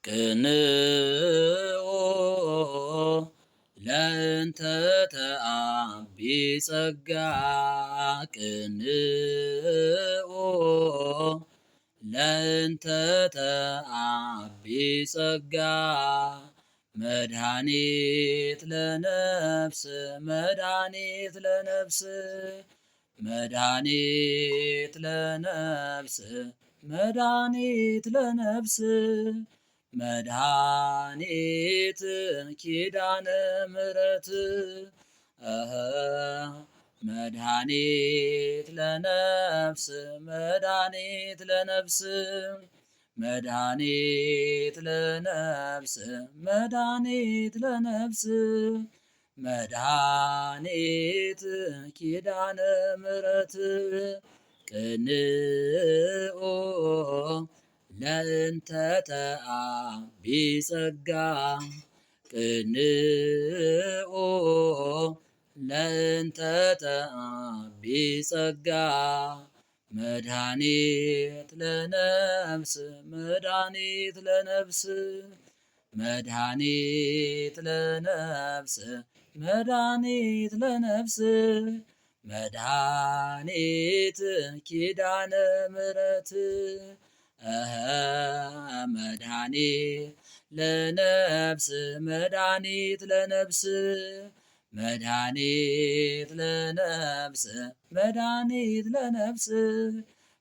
ቅንኦ ለእንተ ተአቢ ጸጋ ቅንኦ ለእንተ ተአቢ ጸጋ መድኃኒት ለነፍስ መድኃኒት ለነፍስ መድኃኒት ለነፍስ መድኃኒት ለነፍስ መድኃኒት ኪዳነ ምሕረት መድኃኒት ለነፍስ መድኃኒት ለነፍስ መድኃኒት ለነፍስ መድኃኒት ለነፍስ መድኃኒት ኪዳነ ምሕረት ቅንኦ ለእንተ ተአቢ ጸጋ ቅንኦ ለእንተ ተአቢ ጸጋ መድኃኒት ለነፍስ መድኃኒት ለነፍስ መድኃኒት ለነፍስ መድኃኒት ለነፍስ መድኃኒት ኪዳነ ምሕረት መድኃኒት ለነፍስ መድኃኒት ለነፍስ መድኃኒት ለነፍስ መድኃኒት ለነፍስ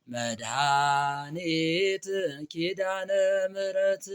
መድኃኒት ኪዳነ ምሕረት